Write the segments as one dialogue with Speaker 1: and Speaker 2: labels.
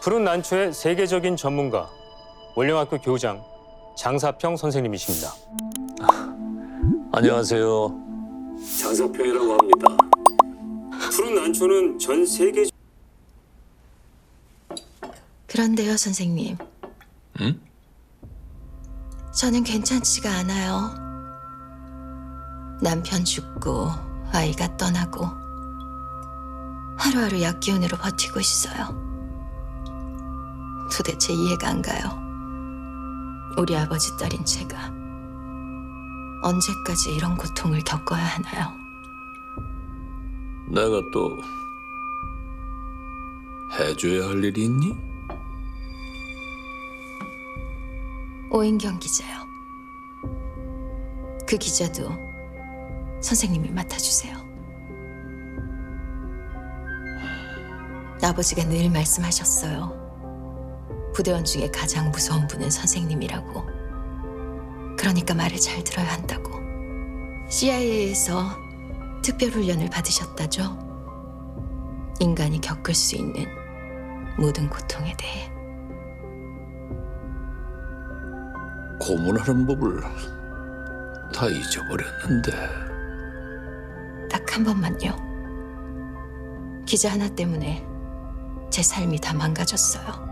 Speaker 1: 푸른 난초의 세계적인 전문가, 원령학교 교장 장사평 선생님이십니다.
Speaker 2: 안녕하세요.
Speaker 1: 장사평이라고 합니다. 푸른 난초는 전 세계...
Speaker 3: 그런데요, 선생님.
Speaker 2: 응?
Speaker 3: 저는 괜찮지가 않아요. 남편 죽고 아이가 떠나고 하루하루 약기운으로 버티고 있어요. 도대체 이해가 안 가요. 우리 아버지 딸인 제가 언제까지 이런 고통을 겪어야 하나요?
Speaker 2: 내가 또 해줘야 할 일이 있니?
Speaker 3: 오인경 기자요. 그 기자도 선생님이 맡아주세요. 아버지가 늘 말씀하셨어요. 부대원 중에 가장 무서운 분은 선생님이라고. 그러니까 말을 잘 들어야 한다고. CIA에서 특별훈련을 받으셨다죠? 인간이 겪을 수 있는 모든 고통에 대해.
Speaker 2: 고문하는 법을 다 잊어버렸는데.
Speaker 3: 딱 한 번만요. 기자 하나 때문에 제 삶이 다 망가졌어요.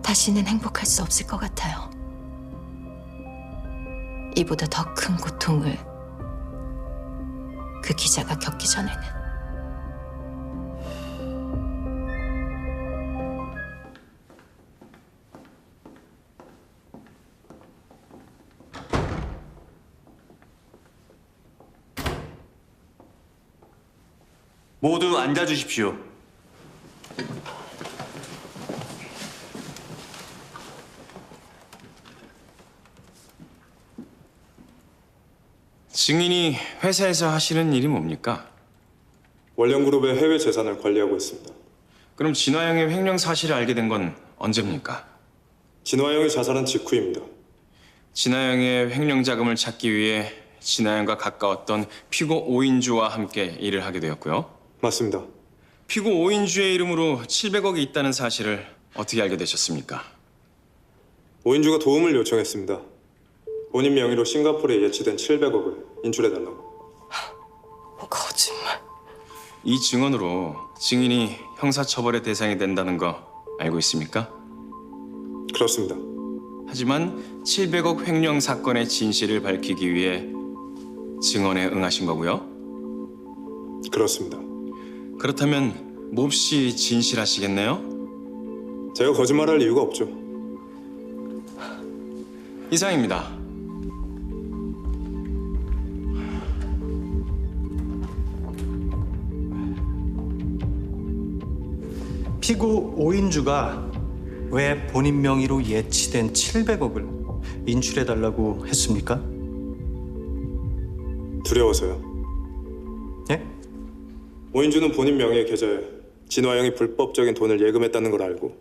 Speaker 3: 다시는 행복할 수 없을 것 같아요. 이보다 더 큰 고통을 그 기자가 겪기 전에는.
Speaker 4: 모두 앉아주십시오. 증인이 회사에서 하시는 일이 뭡니까?
Speaker 5: 원령그룹의 해외 재산을 관리하고 있습니다.
Speaker 4: 그럼 진화영의 횡령 사실을 알게 된 건 언제입니까?
Speaker 5: 진화영이 자살한 직후입니다.
Speaker 4: 진화영의 횡령 자금을 찾기 위해 진화영과 가까웠던 피고 오인주와 함께 일을 하게 되었고요.
Speaker 5: 맞습니다.
Speaker 4: 피고 오인주의 이름으로 700억이 있다는 사실을 어떻게 알게 되셨습니까?
Speaker 5: 오인주가 도움을 요청했습니다. 본인 명의로 싱가포르에 예치된 700억을 인출해달라고.
Speaker 3: 거짓말.
Speaker 4: 이 증언으로 증인이 형사처벌의 대상이 된다는 거 알고 있습니까?
Speaker 5: 그렇습니다.
Speaker 4: 하지만 700억 횡령 사건의 진실을 밝히기 위해 증언에 응하신 거고요.
Speaker 5: 그렇습니다.
Speaker 4: 그렇다면 몹시 진실하시겠네요?
Speaker 5: 제가 거짓말할 이유가 없죠.
Speaker 4: 이상입니다.
Speaker 6: 피고 오인주가 왜 본인 명의로 예치된 700억을 인출해달라고 했습니까?
Speaker 5: 두려워서요.
Speaker 6: 예?
Speaker 5: 오인주는 본인 명의의 계좌에 진화영이 불법적인 돈을 예금했다는 걸 알고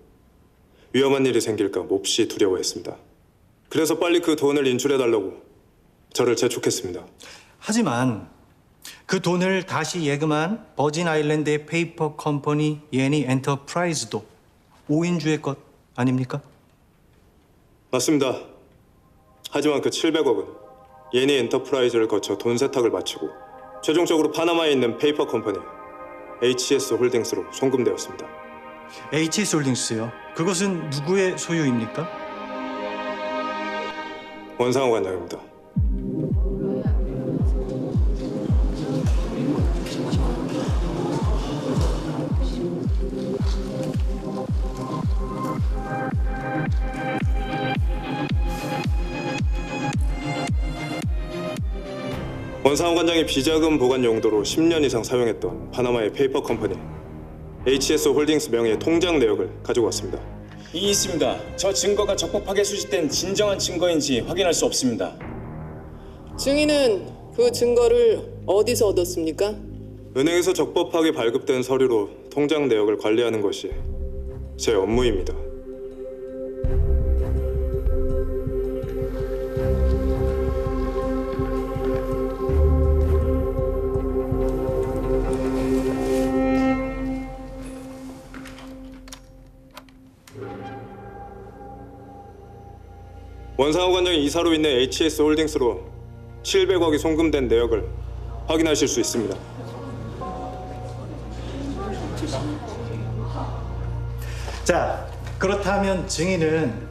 Speaker 5: 위험한 일이 생길까 몹시 두려워했습니다. 그래서 빨리 그 돈을 인출해달라고 저를 재촉했습니다.
Speaker 6: 하지만 그 돈을 다시 예금한 버진 아일랜드의 페이퍼 컴퍼니 예니 엔터프라이즈도 오인주의 것 아닙니까?
Speaker 5: 맞습니다. 하지만 그 700억은 예니 엔터프라이즈를 거쳐 돈 세탁을 마치고 최종적으로 파나마에 있는 페이퍼 컴퍼니 HS 홀딩스로 송금되었습니다.
Speaker 6: HS홀딩스요. 그것은 누구의 소유입니까?
Speaker 5: 원상호 관장입니다. 원상호 관장이 비자금 보관 용도로 10년 이상 사용했던 파나마의 페이퍼 컴퍼니 HS 홀딩스 명의의 통장 내역을 가지고 왔습니다.
Speaker 7: 이 있습니다. 저 증거가 적법하게 수집된 진정한 증거인지 확인할 수 없습니다.
Speaker 8: 증인은 그 증거를 어디서 얻었습니까?
Speaker 5: 은행에서 적법하게 발급된 서류로 통장 내역을 관리하는 것이 제 업무입니다. 원상호 관장이 이사로 있는 HS 홀딩스로 700억이 송금된 내역을 확인하실 수 있습니다.
Speaker 6: 자, 그렇다면 증인은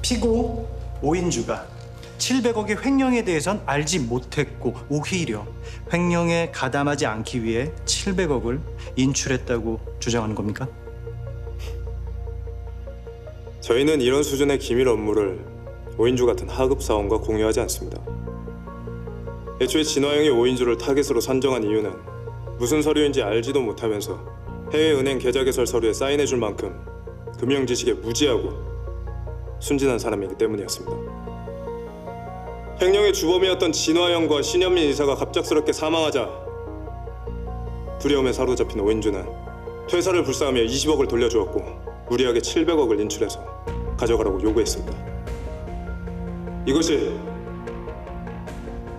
Speaker 6: 피고 오인주가 700억의 횡령에 대해선 알지 못했고 오히려 횡령에 가담하지 않기 위해 700억을 인출했다고 주장하는 겁니까?
Speaker 5: 저희는 이런 수준의 기밀 업무를 오인주 같은 하급 사원과 공유하지 않습니다. 애초에 진화영이 오인주를 타겟으로 선정한 이유는 무슨 서류인지 알지도 못하면서 해외은행 계좌 개설 서류에 사인해줄 만큼 금융 지식에 무지하고 순진한 사람이기 때문이었습니다. 횡령의 주범이었던 진화영과 신현민 이사가 갑작스럽게 사망하자 두려움에 사로잡힌 오인주는 퇴사를 불사하며 20억을 돌려주었고 무리하게 700억을 인출해서 가져가라고 요구했습니다. 이것이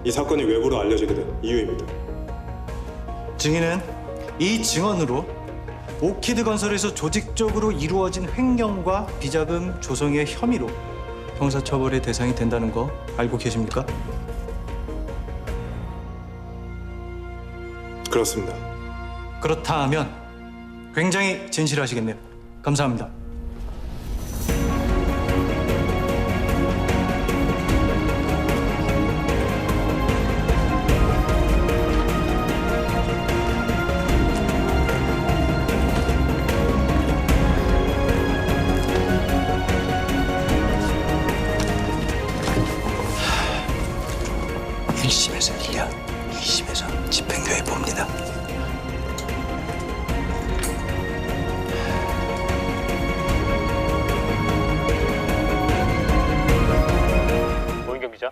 Speaker 5: 이 사건이 외부로 알려지게 된 이유입니다.
Speaker 6: 증인은 이 증언으로 오키드 건설에서 조직적으로 이루어진 횡령과 비자금 조성의 혐의로 형사처벌의 대상이 된다는 거 알고 계십니까?
Speaker 5: 그렇습니다.
Speaker 6: 그렇다 하면 굉장히 진실하시겠네요. 감사합니다.
Speaker 1: 오인경 기자,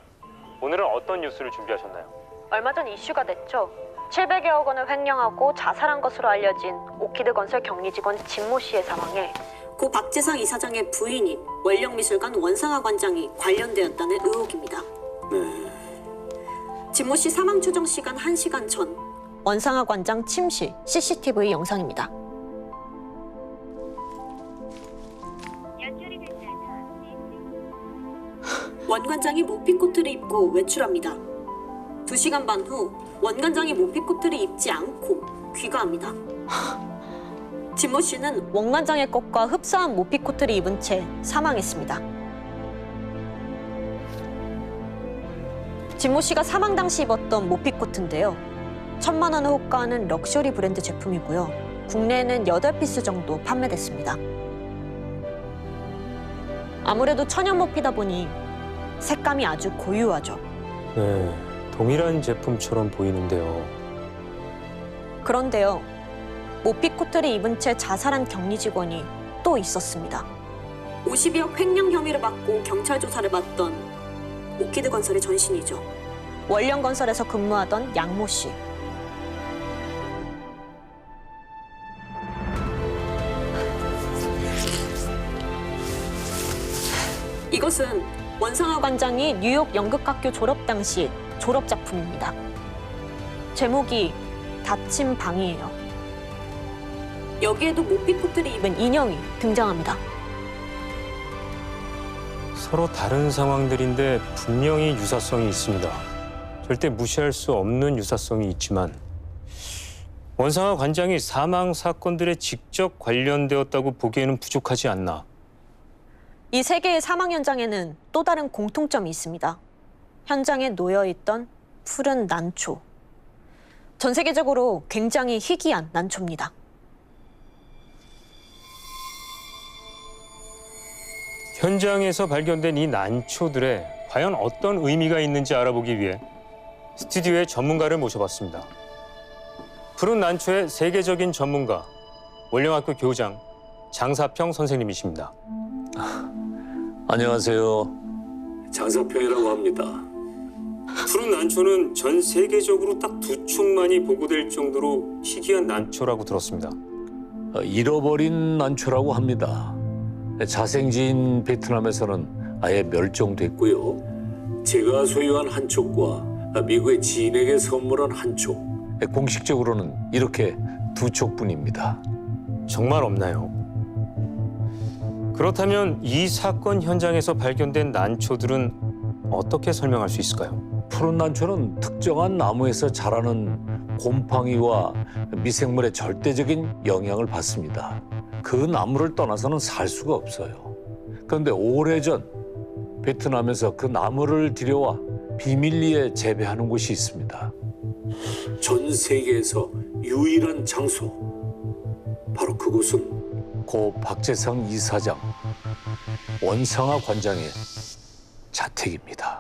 Speaker 1: 오늘은 어떤 뉴스를 준비하셨나요?
Speaker 9: 얼마 전 이슈가 됐죠. 700여억 원을 횡령하고 자살한 것으로 알려진 오키드 건설 경리 직원 진모 씨의 사망에
Speaker 10: 고 박재상 이사장의 부인인 원령미술관 원상하 관장이 관련되었다는 의혹입니다. 진모 씨 사망 추정 시간 1시간 전
Speaker 9: 원상하 관장 침실 CCTV 영상입니다.
Speaker 10: 원 관장이 모피 코트를 입고 외출합니다. 2시간 반 후 원 관장이 모피 코트를 입지 않고 귀가합니다. 진모 씨는
Speaker 9: 원 관장의 것과 흡사한 모피 코트를 입은 채 사망했습니다. 진모 씨가 사망 당시 입었던 모피 코트인데요. 1,000만 원을 호가하는 럭셔리 브랜드 제품이고요. 국내에는 8피스 정도 판매됐습니다. 아무래도 천연 모피다 보니 색감이 아주 고유하죠.
Speaker 1: 네, 동일한 제품처럼 보이는데요.
Speaker 9: 그런데요, 모피 코트를 입은 채 자살한 격리 직원이 또 있었습니다.
Speaker 10: 50억 횡령 혐의를 받고 경찰 조사를 받던 오키드 건설의 전신이죠.
Speaker 9: 원령건설에서 근무하던 양모 씨.
Speaker 10: 이것은 원상하
Speaker 9: 관장이 뉴욕 연극학교 졸업 당시 졸업 작품입니다. 제목이 닫힌 방이에요.
Speaker 10: 여기에도 모피 코트를 입은
Speaker 9: 입은 인형이 등장합니다.
Speaker 1: 서로 다른 상황들인데 분명히 유사성이 있습니다. 절대 무시할 수 없는 유사성이 있지만 원상하 관장이 사망 사건들에 직접 관련되었다고 보기에는 부족하지 않나.
Speaker 9: 이 세 개의 사망 현장에는 또 다른 공통점이 있습니다. 현장에 놓여있던 푸른 난초. 전 세계적으로 굉장히 희귀한 난초입니다.
Speaker 1: 현장에서 발견된 이 난초들에 과연 어떤 의미가 있는지 알아보기 위해 스튜디오에 전문가를 모셔봤습니다. 푸른 난초의 세계적인 전문가, 원령학교 교장 장사평 선생님이십니다.
Speaker 2: 안녕하세요. 장사평이라고 합니다.
Speaker 1: 푸른 난초는 전 세계적으로 딱 2촉만이 보고될 정도로 희귀한 난초라고 들었습니다.
Speaker 2: 잃어버린 난초라고 합니다. 자생지인 베트남에서는 아예 멸종됐고요. 제가 소유한 한 촉과 미국의 지인에게 선물한 한 촉. 공식적으로는 이렇게 2촉뿐입니다.
Speaker 1: 정말 없나요? 그렇다면 이 사건 현장에서 발견된 난초들은 어떻게 설명할 수 있을까요?
Speaker 2: 푸른 난초는 특정한 나무에서 자라는 곰팡이와 미생물의 절대적인 영향을 받습니다. 그 나무를 떠나서는 살 수가 없어요. 그런데 오래전 베트남에서 그 나무를 들여와 비밀리에 재배하는 곳이 있습니다. 전 세계에서 유일한 장소. 바로 그곳은 고 박재상 이사장, 원상화 관장의 자택입니다.